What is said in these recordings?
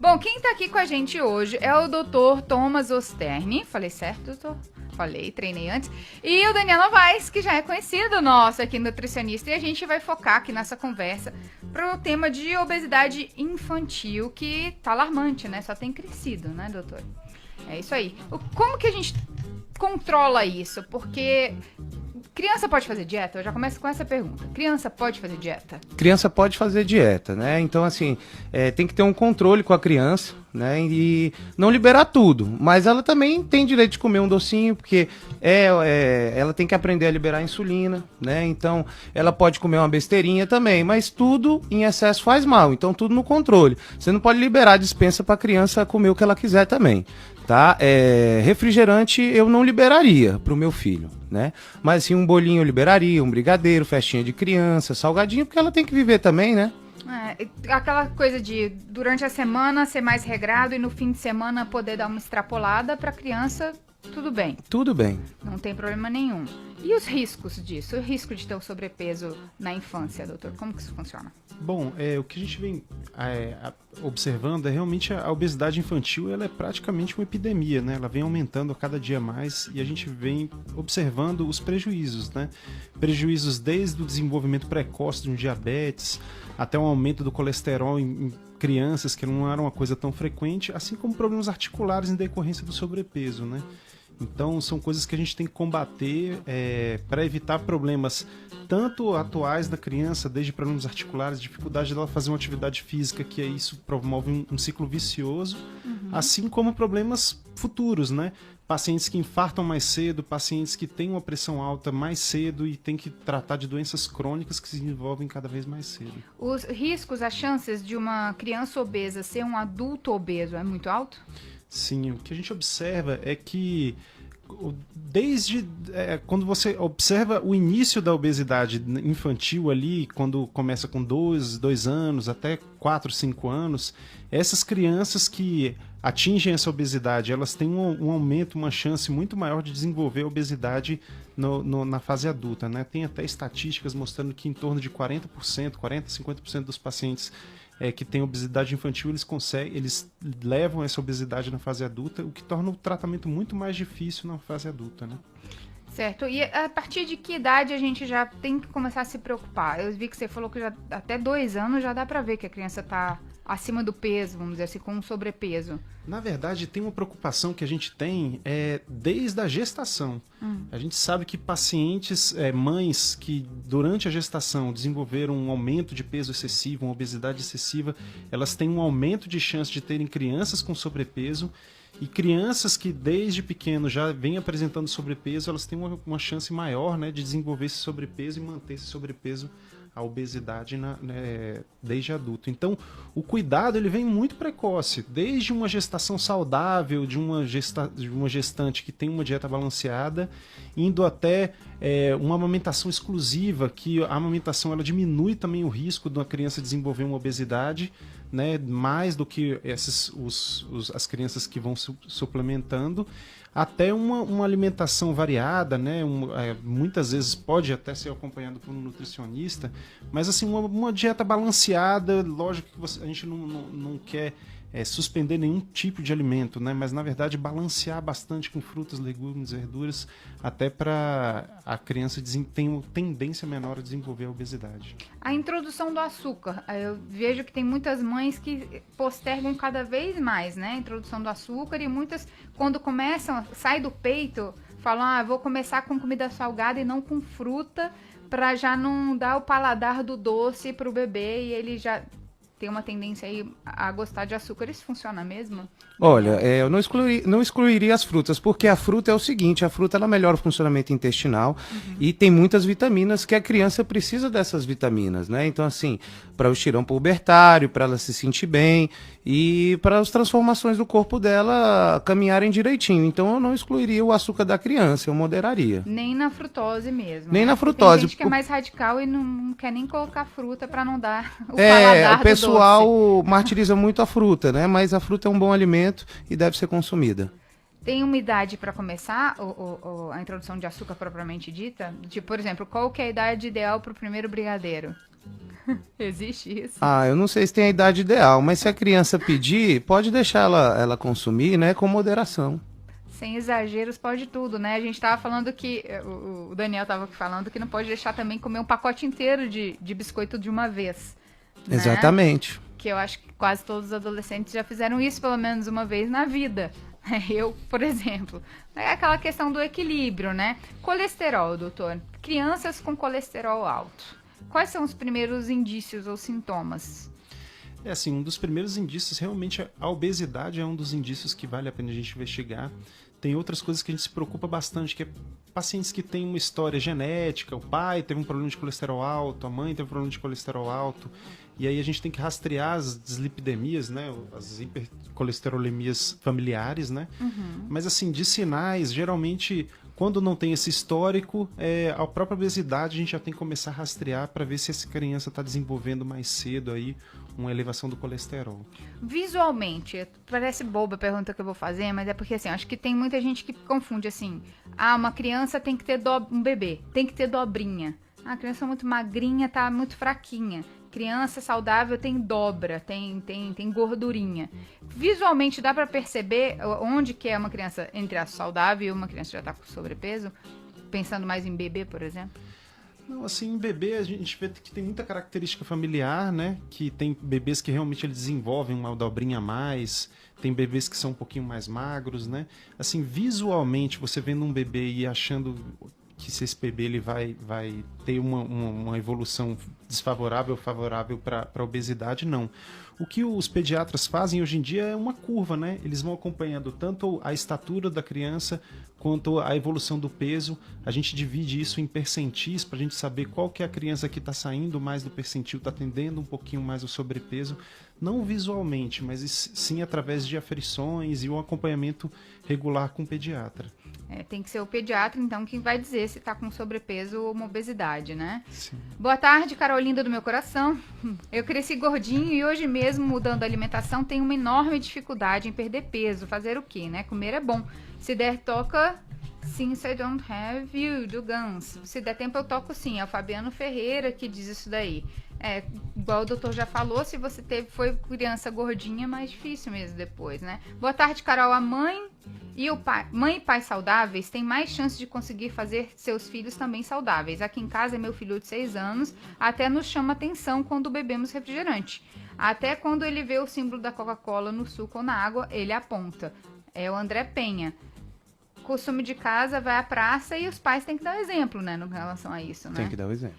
Bom, quem tá aqui com a gente hoje é o Dr. Thomas Osterni. Falei certo, doutor? Falei, treinei antes. E o Daniel Novaes, que já é conhecido nosso aqui, nutricionista. E a gente vai focar aqui nessa conversa pro tema de obesidade infantil, que tá alarmante, né? Só tem crescido, né, doutor? É isso aí. Como que a gente controla isso? Porque criança pode fazer dieta? Eu já começo com essa pergunta. Criança pode fazer dieta? Criança pode fazer dieta, né? Então, assim, tem que ter um controle com a criança, né? E não liberar tudo. Mas ela também tem direito de comer um docinho, porque ela tem que aprender a liberar a insulina, né? Então, ela pode comer uma besteirinha também. Mas tudo em excesso faz mal. Então, tudo no controle. Você não pode liberar a dispensa para a criança comer o que ela quiser também. Tá? Refrigerante eu não liberaria pro meu filho, né? Mas assim, um bolinho eu liberaria, um brigadeiro, festinha de criança, salgadinho, porque ela tem que viver também, né? Aquela coisa de durante a semana ser mais regrado e no fim de semana poder dar uma extrapolada pra criança, tudo bem. Tudo bem. Não tem problema nenhum. E os riscos disso? O risco de ter o sobrepeso na infância, doutor? Como que isso funciona? Bom, o que a gente vem observando é realmente a obesidade infantil. Ela é praticamente uma epidemia, né? Ela vem aumentando a cada dia mais e a gente vem observando os prejuízos, né? Prejuízos desde o desenvolvimento precoce de um diabetes até um aumento do colesterol em crianças, que não era uma coisa tão frequente, assim como problemas articulares em decorrência do sobrepeso, né? Então, são coisas que a gente tem que combater para evitar problemas tanto atuais da criança, desde problemas articulares, dificuldade dela fazer uma atividade física, que isso promove um ciclo vicioso, assim como problemas futuros, né? Pacientes que infartam mais cedo, pacientes que têm uma pressão alta mais cedo e tem que tratar de doenças crônicas que se desenvolvem cada vez mais cedo. Os riscos, as chances de uma criança obesa ser um adulto obeso é muito alto? Sim, o que a gente observa é que desde quando você observa o início da obesidade infantil ali, quando começa com 2 anos até 4, 5 anos, essas crianças que atingem essa obesidade, elas têm um aumento, uma chance muito maior de desenvolver a obesidade na fase adulta, né? Tem até estatísticas mostrando que em torno de 40%, 50% dos pacientes que têm obesidade infantil, eles levam essa obesidade na fase adulta, o que torna o tratamento muito mais difícil na fase adulta, né? Certo. E a partir de que idade a gente já tem que começar a se preocupar? Eu vi que você falou que já até 2 anos já dá pra ver que a criança tá acima do peso, vamos dizer assim, com sobrepeso. Na verdade, tem uma preocupação que a gente tem desde a gestação. A gente sabe que pacientes, mães que durante a gestação desenvolveram um aumento de peso excessivo, uma obesidade excessiva, elas têm um aumento de chance de terem crianças com sobrepeso. E crianças que desde pequeno já vêm apresentando sobrepeso, elas têm uma chance maior, né, de desenvolver esse sobrepeso e manter esse sobrepeso, a obesidade desde adulto. Então, o cuidado ele vem muito precoce, desde uma gestação saudável, de uma gestante que tem uma dieta balanceada, indo até uma amamentação exclusiva, que a amamentação ela diminui também o risco de uma criança desenvolver uma obesidade, né, mais do que as crianças que vão suplementando, até uma alimentação variada, né, muitas vezes pode até ser acompanhado por um nutricionista, mas assim, uma dieta balanceada. Lógico que a gente não quer suspender nenhum tipo de alimento, né, mas na verdade balancear bastante com frutas, legumes, verduras, até para a criança ter uma tendência menor a desenvolver a obesidade. A introdução do açúcar, eu vejo que tem muitas mães que postergam cada vez mais, né, a introdução do açúcar, e muitas, quando começam, sai do peito, falam, vou começar com comida salgada e não com fruta, para já não dar o paladar do doce para o bebê e ele já tem uma tendência aí a gostar de açúcar. Isso funciona mesmo? Olha, eu não excluiria as frutas, porque a fruta é o seguinte, a fruta ela melhora o funcionamento intestinal e tem muitas vitaminas que a criança precisa dessas vitaminas, né? Então, assim, para o estirão pubertário, para ela se sentir bem e para as transformações do corpo dela caminharem direitinho. Então, eu não excluiria o açúcar da criança, eu moderaria. Nem na frutose mesmo. Nem na frutose. Tem gente que é mais radical e não quer nem colocar fruta para não dar o paladar o pessoal do doce. martiriza muito a fruta, né? Mas a fruta é um bom alimento e deve ser consumida. Tem uma idade para começar a introdução de açúcar propriamente dita? Tipo, por exemplo, qual que é a idade ideal para o primeiro brigadeiro? Existe isso? Ah, eu não sei se tem a idade ideal, mas se a criança pedir, pode deixar ela consumir, né, com moderação. Sem exageros, pode tudo, né? A gente tava falando que, o Daniel tava falando que não pode deixar também comer um pacote inteiro de biscoito de uma vez. Né? Exatamente. Que eu acho que quase todos os adolescentes já fizeram isso pelo menos uma vez na vida. Eu, por exemplo. É aquela questão do equilíbrio, né? Colesterol, doutor. Crianças com colesterol alto. Quais são os primeiros indícios ou sintomas? É assim, um dos primeiros indícios, realmente, a obesidade é um dos indícios que vale a pena a gente investigar. Tem outras coisas que a gente se preocupa bastante, que é pacientes que têm uma história genética, o pai teve um problema de colesterol alto, a mãe teve um problema de colesterol alto, e aí a gente tem que rastrear as dislipidemias, né, as hipercolesterolemias familiares, né? Mas assim, de sinais, geralmente, quando não tem esse histórico, a própria obesidade a gente já tem que começar a rastrear para ver se essa criança está desenvolvendo mais cedo aí uma elevação do colesterol. Visualmente, parece boba a pergunta que eu vou fazer, mas é porque assim, acho que tem muita gente que confunde assim, uma criança tem que ter um bebê, tem que ter dobrinha. A criança muito magrinha, tá muito fraquinha. Criança saudável tem dobra, tem gordurinha. Visualmente dá pra perceber onde que é uma criança entre a saudável e uma criança que já tá com sobrepeso? Pensando mais em bebê, por exemplo? Não, assim, em bebê a gente vê que tem muita característica familiar, né? Que tem bebês que realmente eles desenvolvem uma dobrinha a mais, tem bebês que são um pouquinho mais magros, né? Assim, visualmente, você vendo um bebê e achando que se esse bebê ele vai ter uma evolução desfavorável ou favorável para a obesidade, não. O que os pediatras fazem hoje em dia é uma curva, né? Eles vão acompanhando tanto a estatura da criança quanto a evolução do peso. A gente divide isso em percentis para a gente saber qual que é a criança que está saindo mais do percentil, está tendendo um pouquinho mais o sobrepeso, não visualmente, mas sim através de aferições e um acompanhamento regular com o pediatra. Tem que ser o pediatra, então, quem vai dizer se tá com sobrepeso ou uma obesidade, né? Sim. Boa tarde, Carolinda do meu coração. Eu cresci gordinho e hoje mesmo, mudando a alimentação, tenho uma enorme dificuldade em perder peso. Fazer o quê, né? Comer é bom. Se der, toca Since I Don't Have You, do Guns. Se der tempo, eu toco sim. É o Fabiano Ferreira que diz isso daí. Igual o doutor já falou, se você foi criança gordinha, é mais difícil mesmo depois, né? Boa tarde, Carol. A mãe e o pai, mãe e pai saudáveis têm mais chance de conseguir fazer seus filhos também saudáveis. Aqui em casa, meu filho de 6 anos até nos chama atenção quando bebemos refrigerante. Até quando ele vê o símbolo da Coca-Cola no suco ou na água, ele aponta. É o André Penha. Costume de casa, vai à praça e os pais têm que dar exemplo, né, em relação a isso, né? Tem que dar o exemplo.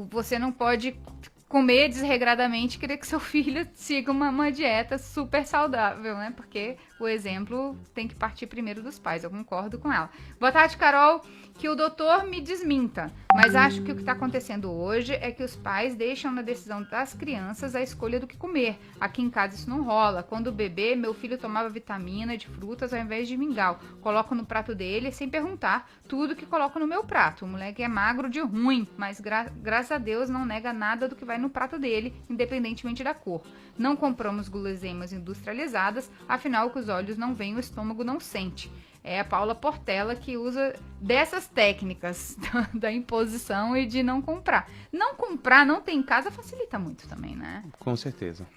Você não pode comer desregradamente e querer que seu filho siga uma dieta super saudável, né? Porque o exemplo tem que partir primeiro dos pais, eu concordo com ela. Boa tarde, Carol. Que o doutor me desminta, mas acho que o que está acontecendo hoje é que os pais deixam na decisão das crianças a escolha do que comer. Aqui em casa isso não rola. Quando bebê, meu filho tomava vitamina de frutas ao invés de mingau. Coloco no prato dele sem perguntar tudo que coloco no meu prato. O moleque é magro de ruim, mas graças a Deus não nega nada do que vai no prato dele, independentemente da cor. Não compramos guloseimas industrializadas, afinal que os olhos não veem, o estômago não sente. É a Paula Portela que usa dessas técnicas da imposição e de não comprar. Não comprar, não ter em casa, facilita muito também, né? Com certeza.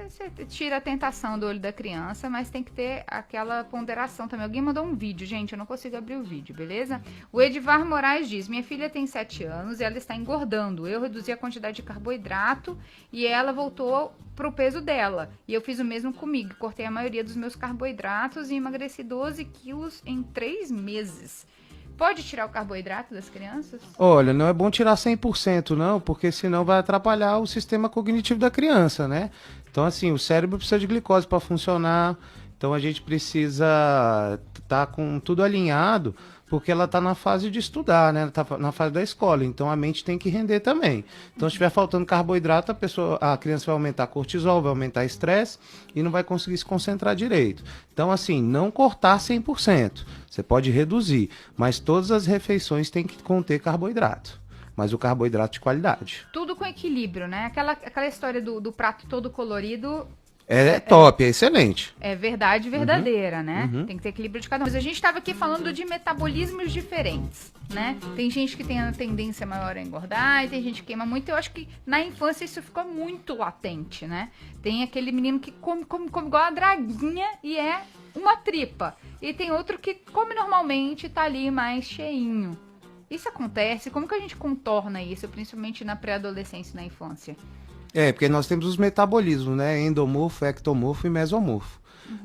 Você tira a tentação do olho da criança, mas tem que ter aquela ponderação também. Alguém mandou um vídeo, gente, eu não consigo abrir o vídeo, beleza? O Edivar Moraes diz, minha filha tem 7 anos e ela está engordando. Eu reduzi a quantidade de carboidrato e ela voltou pro peso dela. E eu fiz o mesmo comigo. Cortei a maioria dos meus carboidratos e emagreci 12 quilos em 3 meses. Pode tirar o carboidrato das crianças? Olha, não é bom tirar 100% não, porque senão vai atrapalhar o sistema cognitivo da criança, né? Então, assim, o cérebro precisa de glicose para funcionar, então a gente precisa estar com tudo alinhado, porque ela está na fase de estudar, né? Ela está na fase da escola, então a mente tem que render também. Então, se estiver faltando carboidrato, a criança vai aumentar cortisol, vai aumentar estresse e não vai conseguir se concentrar direito. Então, assim, não cortar 100%. Você pode reduzir, mas todas as refeições têm que conter carboidrato. Mas o carboidrato de qualidade. Tudo com equilíbrio, né? Aquela história do prato todo colorido É top, é excelente. É verdade verdadeira, né? Tem que ter equilíbrio de cada um. Mas a gente estava aqui falando de metabolismos diferentes, né? Tem gente que tem a tendência maior a engordar e tem gente que queima muito. Eu acho que na infância isso ficou muito latente, né? Tem aquele menino que come igual a draguinha e é uma tripa. E tem outro que come normalmente e tá ali mais cheinho. Isso acontece? Como que a gente contorna isso, principalmente na pré-adolescência e na infância? Porque nós temos os metabolismos, né? Endomorfo, ectomorfo e mesomorfo.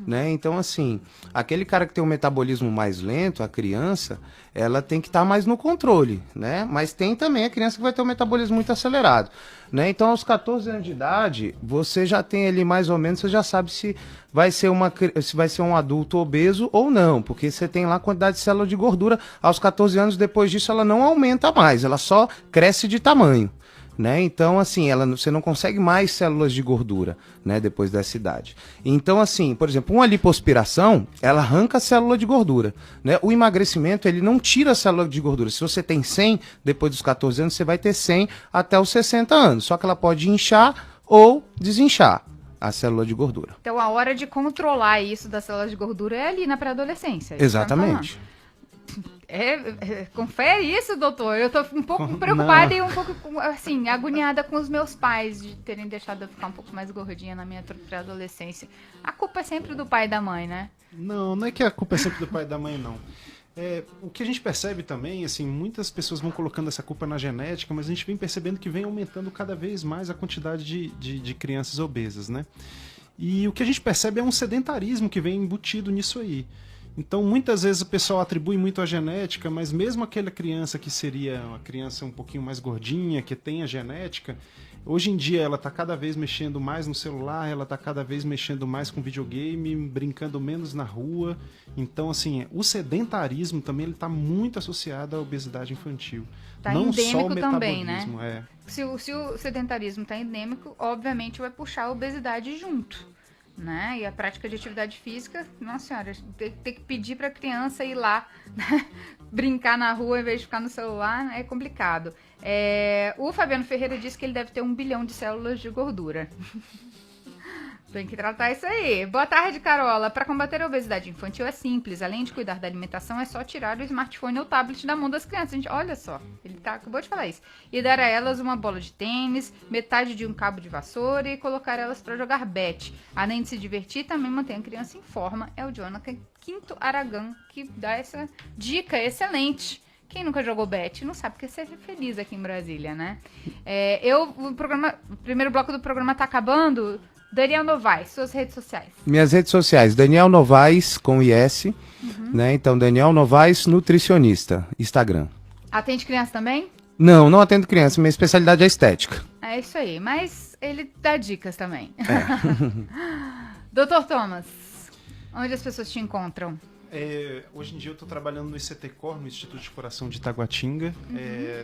Né? Então, assim, aquele cara que tem um metabolismo mais lento, a criança, ela tem que estar mais no controle, né? Mas tem também a criança que vai ter um metabolismo muito acelerado, né? Então, aos 14 anos de idade, você já tem ali mais ou menos, você já sabe se vai ser um adulto obeso ou não, porque você tem lá a quantidade de célula de gordura. Aos 14 anos, depois disso, ela não aumenta mais, ela só cresce de tamanho. Né? Então, assim, você não consegue mais células de gordura, né, depois dessa idade. Então, assim, por exemplo, uma lipoaspiração, ela arranca a célula de gordura, né? O emagrecimento, ele não tira a célula de gordura. Se você tem 100, depois dos 14 anos, você vai ter 100 até os 60 anos. Só que ela pode inchar ou desinchar a célula de gordura. Então, a hora de controlar isso das células de gordura é ali na pré-adolescência. Exatamente. Confere isso, doutor. Eu tô um pouco preocupada e um pouco, assim, agoniada com os meus pais de terem deixado eu ficar um pouco mais gordinha na minha pré-adolescência. A culpa é sempre do pai e da mãe, né? Não é que a culpa é sempre do pai e da mãe, não. O que a gente percebe também, assim, muitas pessoas vão colocando essa culpa na genética, mas a gente vem percebendo que vem aumentando cada vez mais a quantidade de crianças obesas, né? E o que a gente percebe é um sedentarismo que vem embutido nisso aí. Então, muitas vezes o pessoal atribui muito à genética, mas mesmo aquela criança que seria uma criança um pouquinho mais gordinha, que tem a genética, hoje em dia ela está cada vez mexendo mais no celular, ela está cada vez mexendo mais com videogame, brincando menos na rua. Então, assim, o sedentarismo também está muito associado à obesidade infantil. Tá não endêmico só o também, né? metabolismo. Se o sedentarismo está endêmico, obviamente vai puxar a obesidade junto. Né? E a prática de atividade física, nossa senhora, ter que pedir para a criança ir lá, né? Brincar na rua em vez de ficar no celular é complicado. O Fabiano Ferreira disse que ele deve ter 1 bilhão de células de gordura. Tem que tratar isso aí. Boa tarde, Carola. Para combater a obesidade infantil é simples. Além de cuidar da alimentação, é só tirar o smartphone ou o tablet da mão das crianças. Gente, olha só, ele acabou de falar isso. E dar a elas uma bola de tênis, metade de um cabo de vassoura e colocar elas para jogar bete. Além de se divertir, também mantém a criança em forma. É o Jonathan Quinto Aragão que dá essa dica excelente. Quem nunca jogou bet não sabe o que é ser feliz aqui em Brasília, né? O primeiro bloco do programa tá acabando. Daniel Novaes, suas redes sociais. Minhas redes sociais, Daniel Novaes com IS, né? Então, Daniel Novaes, nutricionista, Instagram. Atende criança também? Não atendo criança, minha especialidade é estética. É isso aí, mas ele dá dicas também. Doutor Thomas, onde as pessoas te encontram? Hoje em dia eu estou trabalhando no ICT-COR, no Instituto de Coração de Itaguatinga,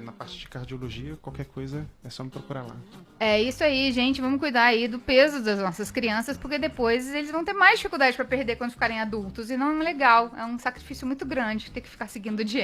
na parte de cardiologia. Qualquer coisa é só me procurar lá. É isso aí, gente. Vamos cuidar aí do peso das nossas crianças, porque depois eles vão ter mais dificuldade para perder quando ficarem adultos. E não é legal. É um sacrifício muito grande ter que ficar seguindo dieta.